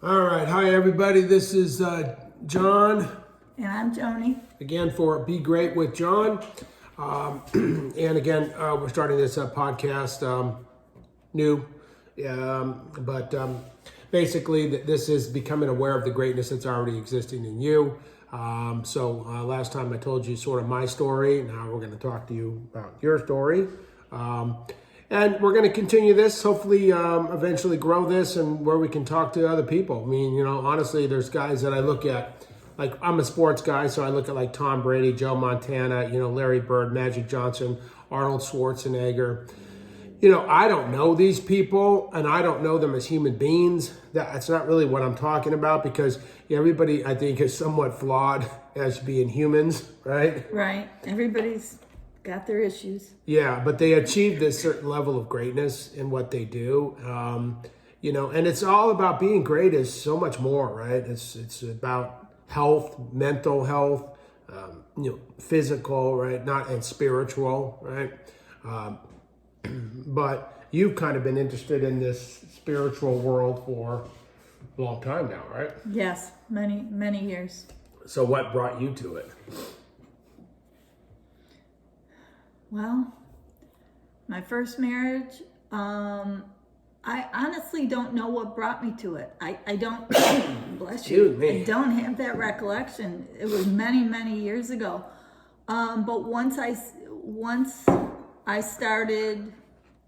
All right. Hi, everybody. This is John, And I'm Joni. again for Be Great with John. And again, we're starting this podcast new. But basically, this is becoming aware of the greatness that's already existing in you. So last time I told you sort of my story. Now we're going to talk to you about your story. And we're going to continue this, hopefully eventually grow this and where we can talk to other people. I mean, honestly, there's guys that I look at, like I'm a sports guy, so I look at like Tom Brady, Joe Montana, Larry Bird, Magic Johnson, Arnold Schwarzenegger. I don't know these people and I don't know them as human beings. That's not really what I'm talking about because everybody, I think, is somewhat flawed as being humans, right? Right. Everybody's got their issues. Yeah, but they achieve this certain level of greatness in what they do. And it's all about being great is so much more, right? It's about health, mental health, physical, right? And spiritual, right? But you've kind of been interested in this spiritual world for a long time now, right? Yes, many, many years. So what brought you to it? Well, my first marriage, I honestly don't know what brought me to it. I don't, bless you, Excuse me. I don't have that recollection. It was many, many years ago. But once I started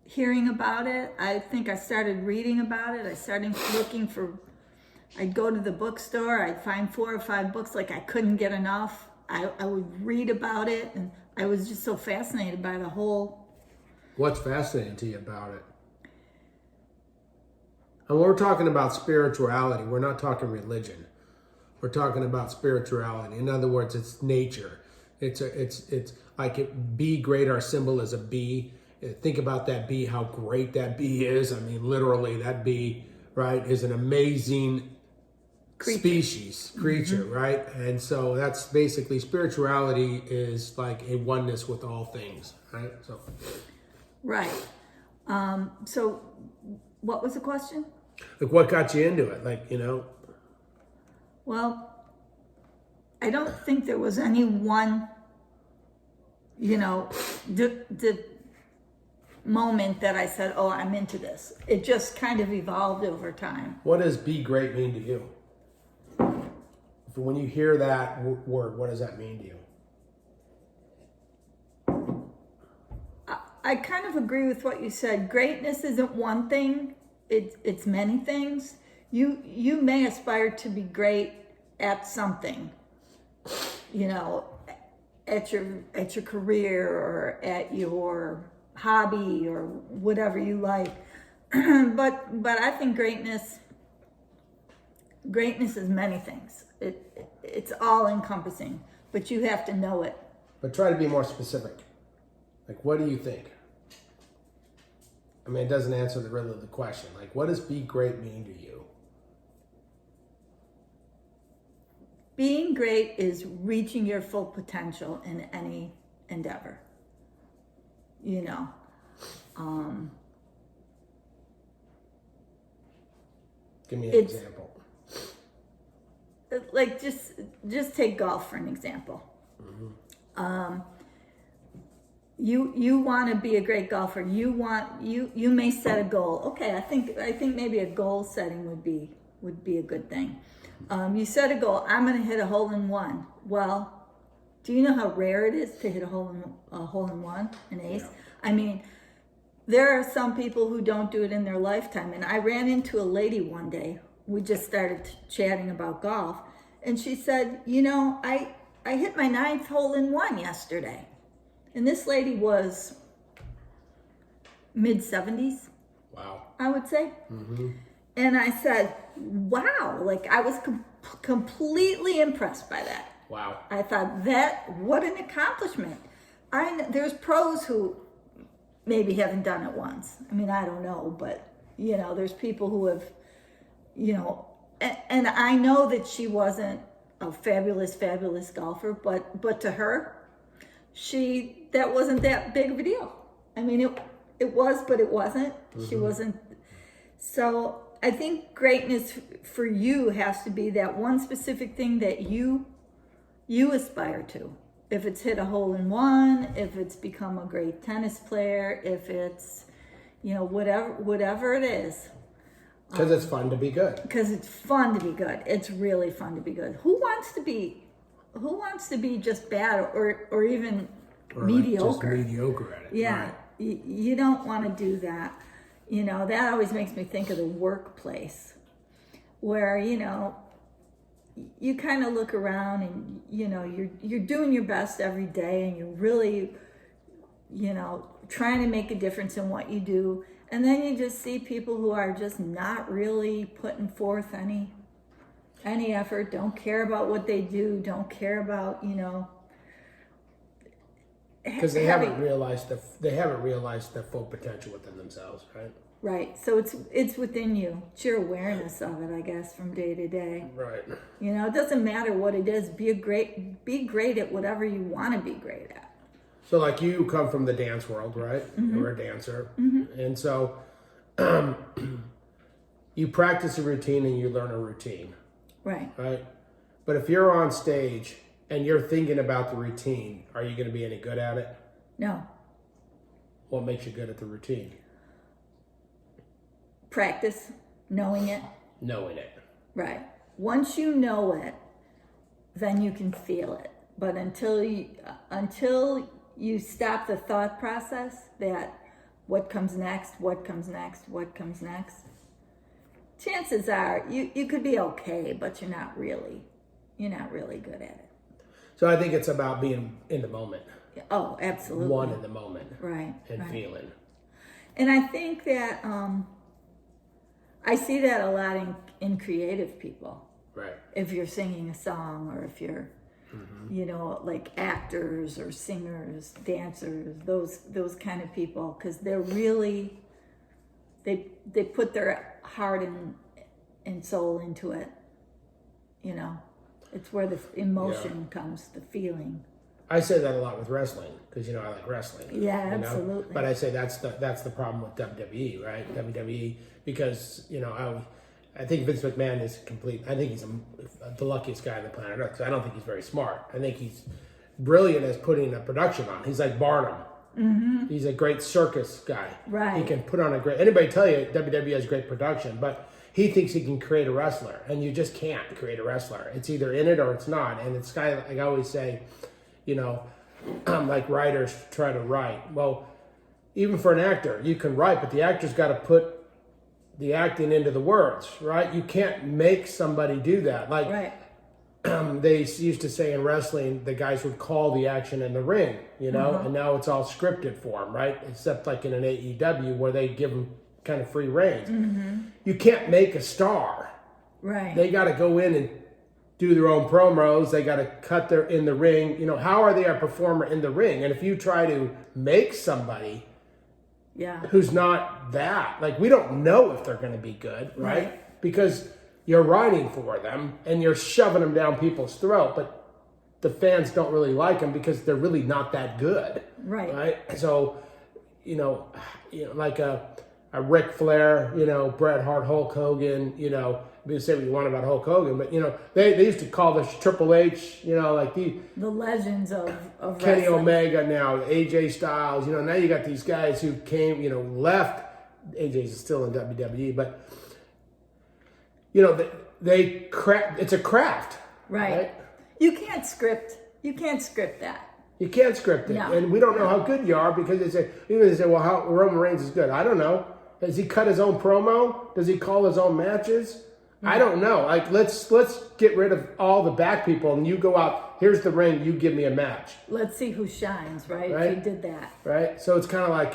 hearing about it, I think I started reading about it. I started looking I'd go to the bookstore, I'd find 4 or 5 books, like I couldn't get enough. I would read about it, and I was just so fascinated by the whole. What's fascinating to you about it? And when we're talking about spirituality, we're not talking religion. We're talking about spirituality. In other words, it's nature. It's like be great. Our symbol is a bee. Think about that bee, how great that bee is. I mean, literally, that bee, right, is an amazing creature, right? And so that's basically spirituality is like a oneness with all things, right? So, Right. So what was the question? like, what got you into it? Well, I don't think there was any one, the moment that I said, oh, I'm into this. It just kind of evolved over time. What does be great mean to you? When you hear that word, what does that mean to you? I kind of agree with what you said. Greatness isn't one thing. It's many things. You may aspire to be great at something, at your career or at your hobby or whatever you like. but I think greatness is many things. It's all encompassing, but you have to know it. But try to be more specific. Like, what do you think? I mean, it doesn't answer really the question. Like, what does be great mean to you? Being great is reaching your full potential in any endeavor. Give me an example. Like just take golf for an example. Mm-hmm. You want to be a great golfer. You may set a goal. Okay, I think maybe a goal setting would be a good thing. You set a goal. I'm going to hit a hole in one. Well, do you know how rare it is to hit a hole in one, an ace? Yeah. I mean, there are some people who don't do it in their lifetime. And I ran into a lady one day. We just started chatting about golf, and she said, I hit my 9th hole in one yesterday. And this lady was mid-70s. Wow. I would say. Mm-hmm. And I said, wow, like I was completely impressed by that. Wow. I thought what an accomplishment. There's pros who maybe haven't done it once. I mean, I don't know, but there's people who have, and I know that she wasn't a fabulous golfer, but to her, that wasn't that big of a deal. I mean, it was, but it wasn't. Mm-hmm. She wasn't. So I think greatness for you has to be that one specific thing that you aspire to. If it's hit a hole in one, if it's become a great tennis player, if it's, whatever it is. Because it's fun to be good. Because it's fun to be good. It's really fun to be good. Who wants to be just bad or even mediocre? Like just mediocre at it. Yeah. Right. You don't want to do that. That always makes me think of the workplace where, you kind of look around and, you're doing your best every day and you're really, trying to make a difference in what you do. And then you just see people who are just not really putting forth any effort, don't care about what they do, don't care about, because they haven't realized the full potential within themselves, right? Right. So it's within you. It's your awareness of it, I guess, from day to day. Right. It doesn't matter what it is. Be great at whatever you want to be great at. So like you come from the dance world, right? Mm-hmm. You're a dancer. Mm-hmm. And so you practice a routine and you learn a routine. Right. Right? But if you're on stage and you're thinking about the routine, are you going to be any good at it? No. What makes you good at the routine? Practice, knowing it. Knowing it. Right. Once you know it, then you can feel it. But until you stop the thought process that what comes next, chances are you could be okay, but you're not really good at it. So I think it's about being in the moment. Oh, absolutely. One in the moment. Right. And right. feeling. And I think that I see that a lot in creative people. Right. If you're singing a song or if you're, like actors or singers, dancers, those kind of people, because they're really, they put their heart and soul into it. It's where the emotion comes, the feeling. I say that a lot with wrestling because I like wrestling. Yeah, absolutely. But I say that's the problem with WWE, right? WWE, because I think Vince McMahon is complete. I think he's the luckiest guy on the planet Earth. 'Cause I don't think he's very smart. I think he's brilliant as putting a production on. He's like Barnum. Mm-hmm. He's a great circus guy. Right. He can put on anybody tell you WWE has great production, but he thinks he can create a wrestler, and you just can't create a wrestler. It's either in it or it's not. And it's kind of like I always say, like writers try to write. Well, even for an actor, you can write, but the actor's got to put the acting into the words, right? You can't make somebody do that. Like right. They used to say in wrestling, the guys would call the action in the ring, and now it's all scripted for them, right? Except like in an AEW where they give them kind of free reins. Mm-hmm. You can't make a star. Right. They got to go in and do their own promos. They got to cut in the ring. How are they a performer in the ring? And if you try to make somebody who's not that, like we don't know if they're going to be good, right? Because you're writing for them and you're shoving them down people's throat, but the fans don't really like them because they're really not that good. Right. So, like a Ric Flair, Bret Hart, Hulk Hogan, you say what you want about Hulk Hogan, but they used to call this Triple H, like the legends of Kenny wrestling. Omega now, AJ Styles, now you got these guys who came, left. AJ's still in WWE, but it's a craft, right? You can't script that. You can't script it, No. and we don't know how good you are because they say, well, how Roman Reigns is good. I don't know. Does he cut his own promo? Does he call his own matches? I don't know. Like, let's get rid of all the back people and you go out, here's the ring, you give me a match. Let's see who shines, right? If you did that. Right? So it's kind of like,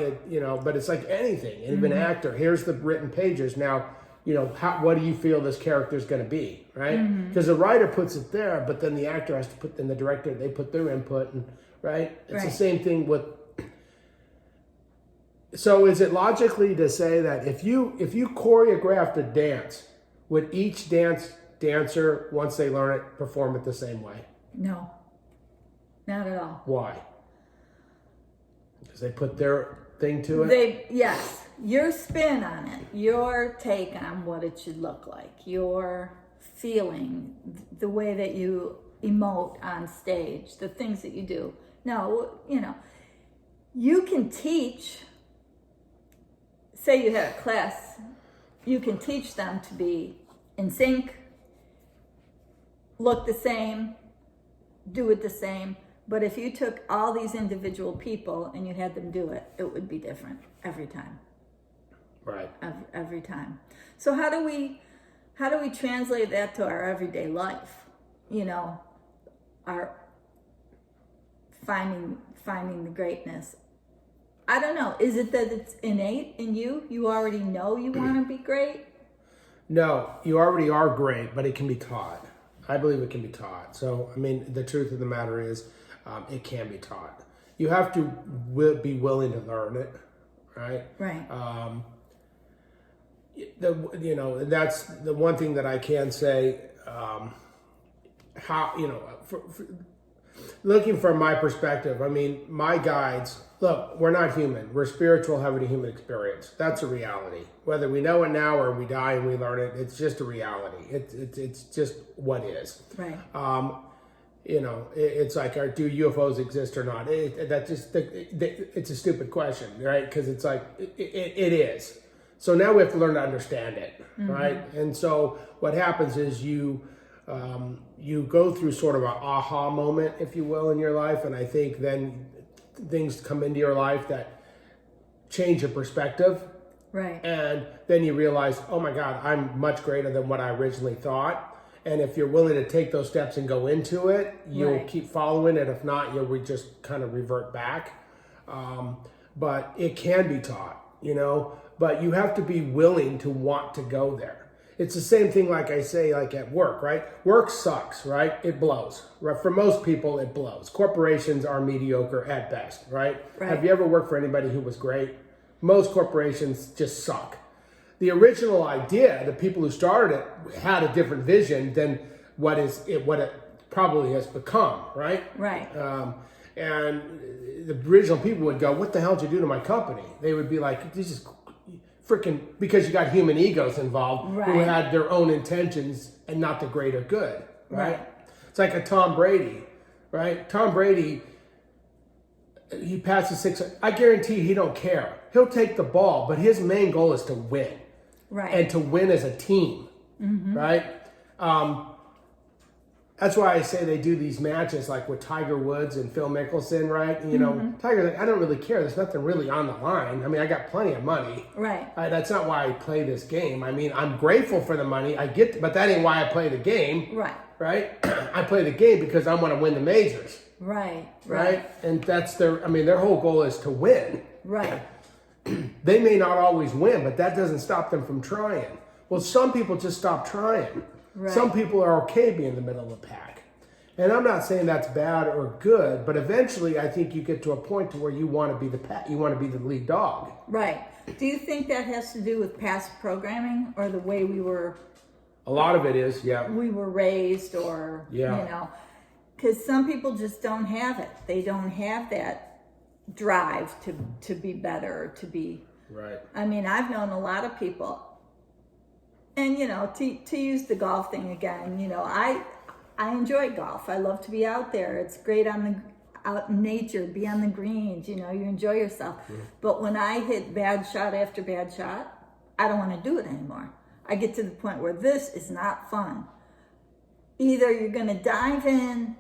but it's like anything. Even an actor, here's the written pages. Now, what do you feel this character is going to be, right? Because the writer puts it there, but then the actor has to put, and the director, they put their input, and right? It's the same thing with. So is it logically to say that if you choreographed a dance, would each dancer, once they learn it, perform it the same way? No, not at all. Why? Because they put their thing to it? Yes. your spin on it, your take on what it should look like, your feeling, the way that you emote on stage, the things that you do. No, you can teach, say you had a class, you can teach them to be in sync, look the same, do it the same. But if you took all these individual people and you had them do it, it would be different every time. Right. Every time. So how do we translate that to our everyday life? Our finding the greatness. I don't know. Is it that it's innate in you? You already know you want to be great? No, you already are great, but it can be taught. I believe it can be taught. So, I mean, the truth of the matter is, it can be taught. You have to be willing to learn it, right? Right. That's the one thing that I can say. Looking from my perspective, I mean, my guides, look, we're not human. We're spiritual having a human experience. That's a reality. Whether we know it now or we die and we learn it, it's just a reality. It's just what is. Right. It's like, do UFOs exist or not? It's a stupid question, right? Because it's like, it is. So now we have to learn to understand it, right? And so what happens is you go through sort of an aha moment, if you will, in your life. And I think then things come into your life that change your perspective. Right. And then you realize, oh my God, I'm much greater than what I originally thought. And if you're willing to take those steps and go into it, you'll keep following it. If not, you'll just kind of revert back. But it can be taught, but you have to be willing to want to go there. It's the same thing, like I say, like at work, right? Work sucks, right? It blows. Right? For most people, it blows. Corporations are mediocre at best, right? Have you ever worked for anybody who was great? Most corporations just suck. The original idea, the people who started it had a different vision than what it probably has become, right? Right. And the original people would go, "What the hell did you do to my company?" They would be like, "This is freaking," because you got human egos involved who had their own intentions and not the greater good, right? It's like a Tom Brady, right? Tom Brady, he passes 600. I guarantee he don't care. He'll take the ball, but his main goal is to win. Right. And to win as a team, right? That's why I say they do these matches like with Tiger Woods and Phil Mickelson, right? Tiger's like, I don't really care. There's nothing really on the line. I mean, I got plenty of money. Right. That's not why I play this game. I mean, I'm grateful for the money I get, but that ain't why I play the game. Right. Right? I play the game because I want to win the majors. Right. Right? And that's their whole goal is to win. Right. They may not always win, but that doesn't stop them from trying. Well, some people just stop trying. Right. Some people are okay being in the middle of the pack. And I'm not saying that's bad or good, but eventually I think you get to a point to where you want to be the lead dog. Right. Do you think that has to do with past programming or the way we were? A lot of it is, yeah. We were raised, or because some people just don't have it. They don't have that drive to be better, to be right. I mean, I've known a lot of people, and to use the golf thing again, I enjoy golf. I love to be out there. It's great out in nature, be on the greens, you enjoy yourself. But when I hit bad shot after bad shot, I don't want to do it anymore. I get to the point where this is not fun. Either you're going to dive in,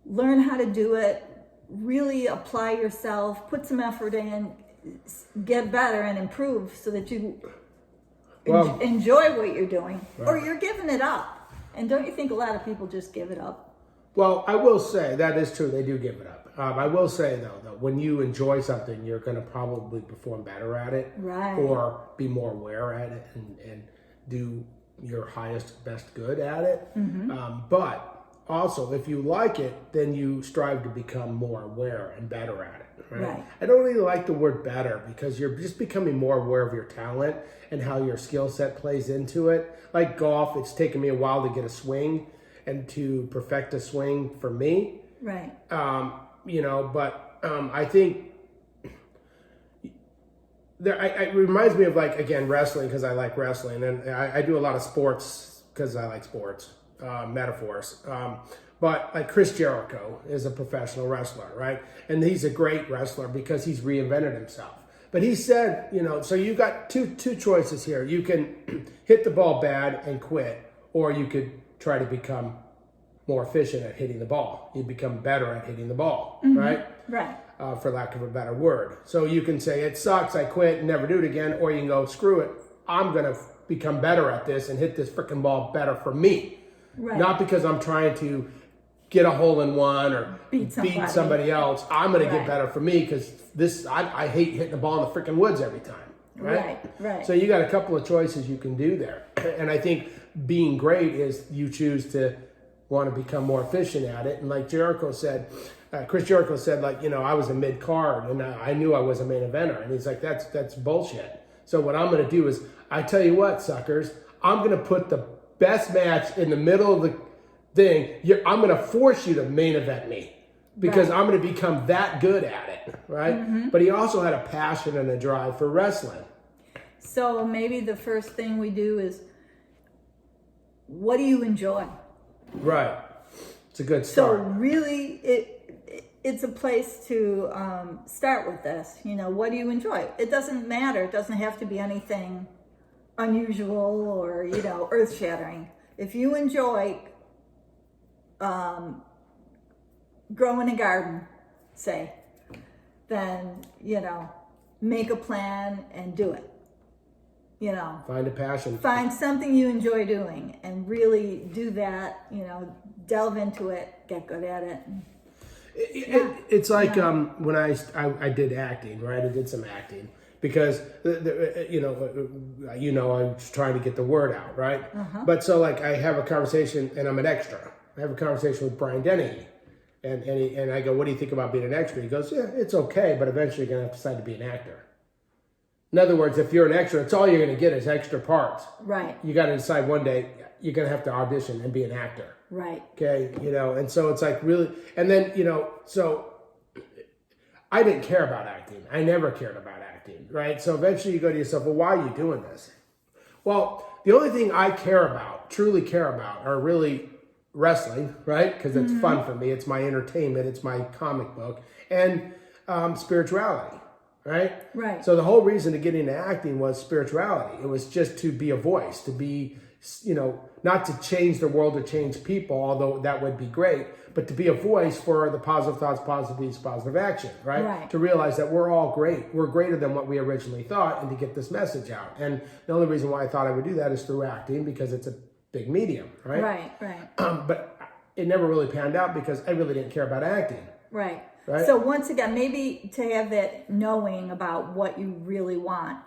learn how to do it, really apply yourself, put some effort in, get better and improve so that you enjoy what you're doing, or you're giving it up. And don't you think a lot of people just give it up? Well, I will say that is true. They do give it up. I will say, though, that when you enjoy something, you're going to probably perform better at it, right, or be more aware at it and do your highest, best good at it. But also, if you like it, then you strive to become more aware and better at it. Right? I don't really like the word better because you're just becoming more aware of your talent and how your skill set plays into it. Like golf, it's taken me a while to get a swing and to perfect a swing for me. Right. But I think it reminds me of, like, again, wrestling, because I like wrestling, and I do a lot of sports because I like sports, metaphors. But like Chris Jericho is a professional wrestler, right? And he's a great wrestler because he's reinvented himself. But he said, so you got two choices here. You can hit the ball bad and quit, or you could try to become more efficient at hitting the ball. You become better at hitting the ball, right? Right. For lack of a better word. So you can say, it sucks, I quit, and never do it again. Or you can go, screw it, I'm going to become better at this and hit this freaking ball better for me. Right. Not because I'm trying to get a hole in one or beat somebody else. I'm going to get better for me because I hate hitting the ball in the freaking woods every time. Right. So you got a couple of choices you can do there. And I think being great is you choose to want to become more efficient at it. And like Jericho said, Chris Jericho said, like, I was a mid-card and I knew I was a main eventer. And he's like, that's bullshit. So what I'm going to do is, I tell you what, suckers, I'm going to put the best match in the middle of the thing. I'm going to force you to main event me because I'm going to become that good at it, right? But he also had a passion and a drive for wrestling. So maybe the first thing we do is, what do you enjoy? Right. It's a good start. So really, it's a place to start with this. What do you enjoy? It doesn't matter. It doesn't have to be anything unusual or, earth-shattering. If you enjoy growing a garden, say, then, make a plan and do it. Find a passion. Find something you enjoy doing and really do that, delve into it, get good at it. It's like when I did acting, right? I did some acting because, I was trying to get the word out, right? But so like I have a conversation and I'm an extra. I have a conversation with Brian Denny and I go, what do you think about being an extra? He goes, yeah, it's okay, but eventually you're going to have to decide to be an actor. In other words, if you're an extra, it's all you're going to get is extra parts. Right. You got to decide one day you're going to have to audition and be an actor. Right. Okay. And so it's like really, and then, so I didn't care about acting. I never cared about acting. Right. So eventually you go to yourself, well, why are you doing this? Well, the only thing I truly care about are really wrestling, right? Because it's fun for me. It's my entertainment. It's my comic book and spirituality. Right. So the whole reason to get into acting was spirituality. It was just to be a voice, to be, not to change the world or change people, although that would be great, but to be a voice for the positive thoughts, positive deeds, positive action, right? To realize that we're all great. We're greater than what we originally thought, and to get this message out. And the only reason why I thought I would do that is through acting because it's a big medium, right? Right. But it never really panned out because I really didn't care about acting. Right. So once again, maybe to have that knowing about what you really want.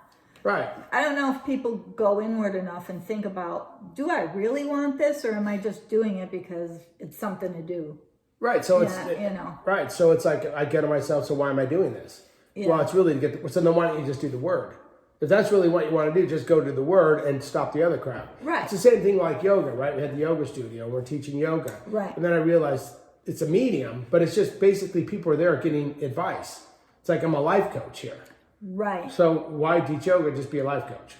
Right. I don't know if people go inward enough and think about, do I really want this, or am I just doing it because it's something to do? Right. So Right. So it's like I get to myself. So why am I doing this? Yeah. Well, it's really to get. So then why don't you just do the word? If that's really what you want to do, just go to the word and stop the other crap. Right. It's the same thing like yoga, right? We had the yoga studio. We're teaching yoga. Right. And then I realized it's a medium, but it's just basically people are there getting advice. It's like I'm a life coach here. Right. So why teach yoga? Just be a life coach.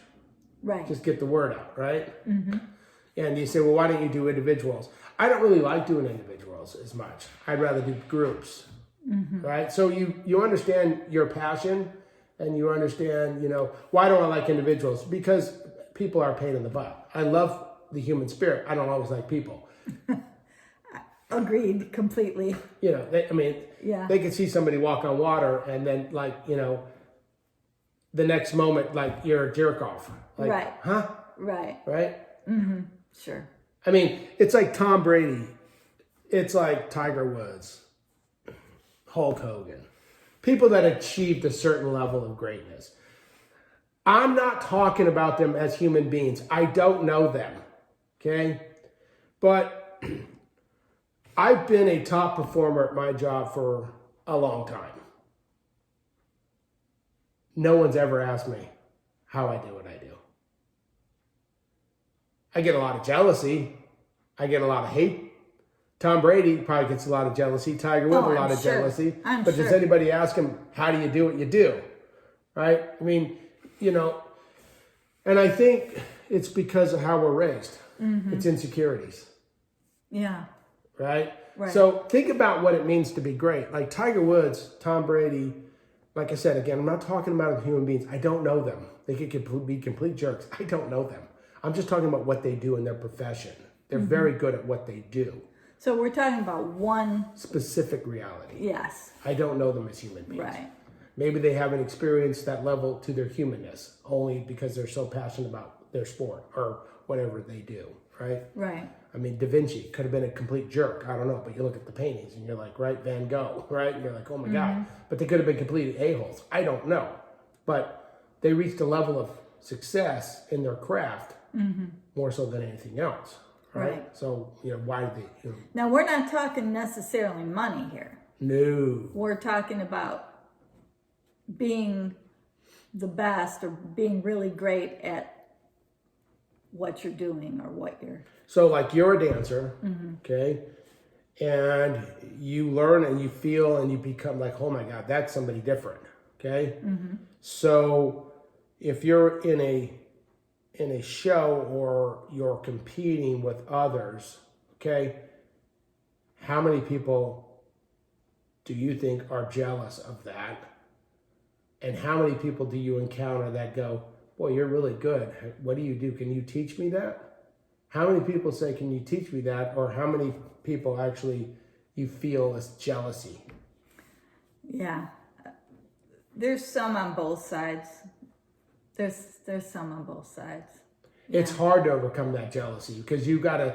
Right. Just get the word out, right? And you say, well, why don't you do individuals? I don't really like doing individuals as much. I'd rather do groups, right? So you understand your passion and you understand, why don't I like individuals? Because people are a pain in the butt. I love the human spirit. I don't always like people. Agreed, completely. They could see somebody walk on water and then the next moment, you're a jerk off. Right. Huh? Right. Right? Sure. It's like Tom Brady. It's like Tiger Woods, Hulk Hogan. People that achieved a certain level of greatness. I'm not talking about them as human beings. I don't know them. Okay? But I've been a top performer at my job for a long time. No one's ever asked me how I do what I do. I get a lot of jealousy. I get a lot of hate. Tom Brady probably gets a lot of jealousy. Tiger Woods a lot of jealousy. But does anybody ask him, how do you do what you do? right? I mean, and I think it's because of how we're raised. It's insecurities. Yeah. Right? Right. So think about what it means to be great. Like Tiger Woods, Tom Brady, like I said, again, I'm not talking about human beings. I don't know them. They could be complete jerks. I don't know them. I'm just talking about what they do in their profession. They're very good at what they do. So we're talking about one specific reality. Yes. I don't know them as human beings. Right. Maybe they haven't experienced that level to their humanness only because they're so passionate about their sport or whatever they do, right? Right. I mean, Da Vinci could have been a complete jerk. I don't know, but you look at the paintings and you're like, right, Van Gogh, right? And you're like, oh my God. But they could have been complete a-holes. I don't know. But they reached a level of success in their craft more so than anything else, right? So, why did they? Now, we're not talking necessarily money here. No. We're talking about being the best or being really great at what you're doing or what you're... So like you're a dancer, okay? And you learn and you feel and you become like, oh my God, that's somebody different, okay? So if you're in a show or you're competing with others, okay, how many people do you think are jealous of that? And how many people do you encounter that go, boy, you're really good. What do you do? Can you teach me that? How many people say, can you teach me that? Or how many people actually you feel as jealousy? Yeah. There's some on both sides. There's some on both sides. Yeah. It's hard to overcome that jealousy because you gotta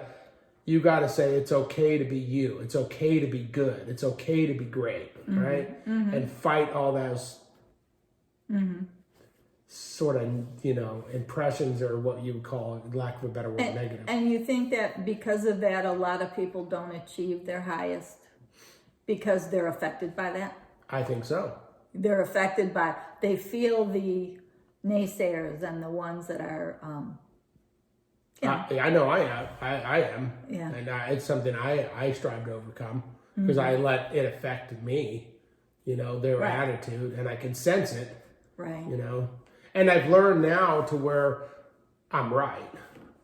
say it's okay to be you. It's okay to be good. It's okay to be great, right? And fight all those sort of, impressions or what you would call, lack of a better word, negative. And you think that because of that, a lot of people don't achieve their highest because they're affected by that? I think so. They're affected by, they feel the naysayers and the ones that are, I know I am. I am. Yeah. And it's something I strive to overcome because I let it affect me, their attitude, and I can sense it. Right. And I've learned now to where I'm right.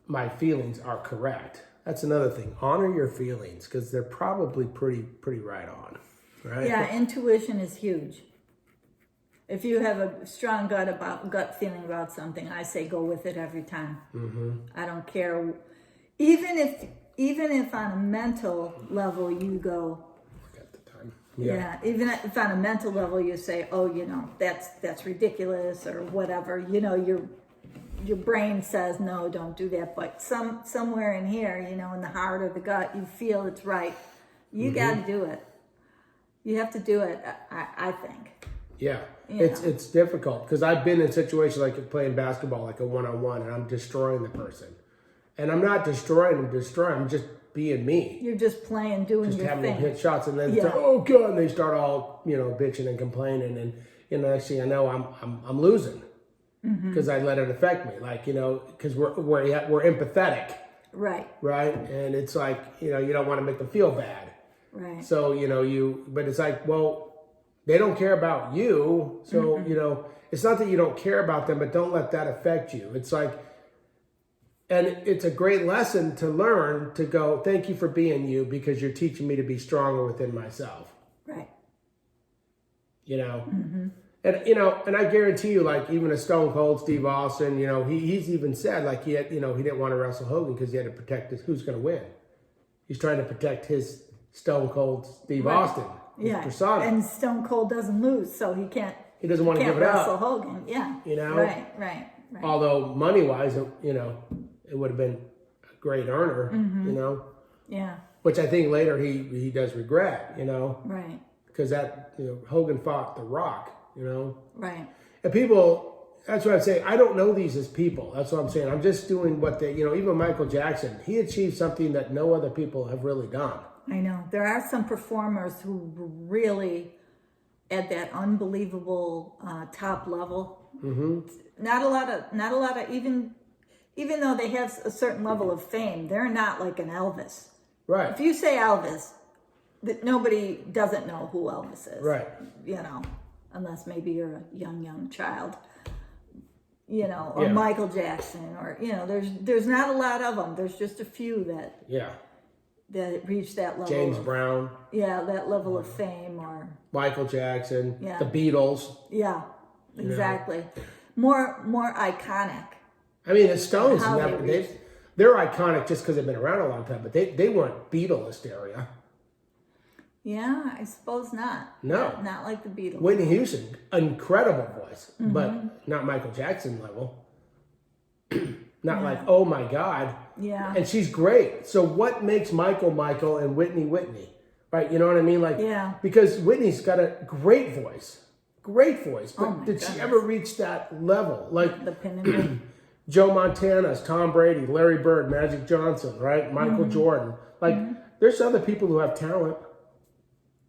My feelings are correct. That's another thing. Honor your feelings because they're probably pretty right on, right? Yeah, intuition is huge. If you have a strong gut feeling about something, I say go with it every time. I don't care. Even if on a mental level you go, yeah. Even if on a mental level you say, oh, that's ridiculous or whatever, your brain says, no, don't do that. But somewhere in here, in the heart or the gut, you feel it's right. You got to do it. You have to do it, I think. Yeah. It's difficult because I've been in situations like playing basketball, like a one-on-one, and I'm destroying the person. And I'm not destroying them, I'm just being me. You're just playing, doing just your having thing. to hit shots, and then oh God, and they start all bitching and complaining, and next thing I know, I'm losing because I let it affect me, like because we're empathetic, right? And it's like you don't want to make them feel bad, right? So but it's like, well, they don't care about you, so it's not that you don't care about them, but don't let that affect you. It's like. And it's a great lesson to learn to go, thank you for being you because you're teaching me to be stronger within myself. Right. And, and I guarantee you, like even a Stone Cold Steve Austin, he's even said like he didn't want to wrestle Hogan because he had to protect who's going to win. He's trying to protect his Stone Cold Steve Austin. His persona. And Stone Cold doesn't lose, so he can't. He doesn't want to give it wrestle up. Hogan, yeah. Right. Although money-wise, it would have been a great earner, Yeah. Which I think later he does regret, Right. Because that, Hogan fought The Rock, Right. And people, that's what I'm saying. I don't know these as people. That's what I'm saying. I'm just doing what they, even Michael Jackson, he achieved something that no other people have really done. I know. There are some performers who really at that unbelievable top level. Not a lot of even though they have a certain level of fame, they're not like an Elvis. Right. If you say Elvis, that nobody doesn't know who Elvis is. Right. unless maybe you're a young child, you know, or Yeah. Michael Jackson, or, you know, there's not a lot of them. There's just a few that reach that level. James Brown. Yeah, that level of fame, or Michael Jackson. Yeah. The Beatles. yeah, exactly. More iconic. I mean, the Stones, How they're iconic just because they've been around a long time, but they weren't Beatle hysteria. Yeah, I suppose not. No. Not like the Beatles. Whitney Houston, incredible voice, but not Michael Jackson level. Not like, oh my God. Yeah. And she's great. So what makes Michael and Whitney Whitney? Right? You know what I mean? Like, Yeah. Because Whitney's got a great voice. Great voice. But Oh my did she goodness. ever reach that level? Like The pinnacle. Joe Montana's, Tom Brady, Larry Bird, Magic Johnson, right? Michael Jordan. Like, there's other people who have talent,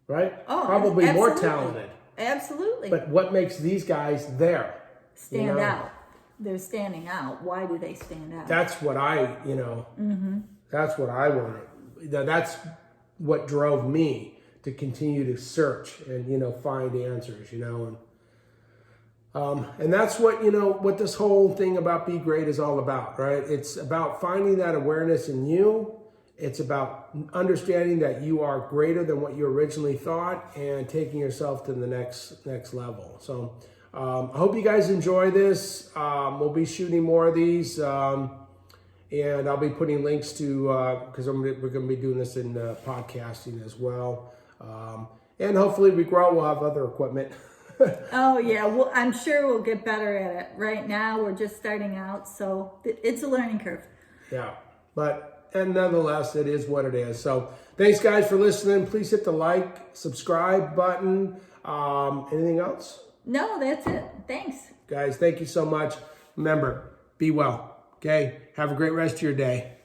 right? Oh, probably more absolutely. talented. Absolutely. But what makes these guys there? Stand know? out. They're standing out. Why do they stand out? That's what that's what I wanted. That's what drove me to continue to search and, find answers, and that's what, what this whole thing about Be Great is all about, right? It's about finding that awareness in you. It's about understanding that you are greater than what you originally thought and taking yourself to the next level. So I hope you guys enjoy this. We'll be shooting more of these, and I'll be putting links to, because we're going to be doing this in podcasting as well. And hopefully we grow, we'll have other equipment. Oh, yeah. Well, I'm sure we'll get better at it. Right now, we're just starting out, so it's a learning curve. Yeah, and nonetheless, it is what it is. So thanks, guys, for listening. Please hit the like, subscribe button. Anything else? No, that's it. Thanks. Guys, thank you so much. Remember, be well, okay? Have a great rest of your day.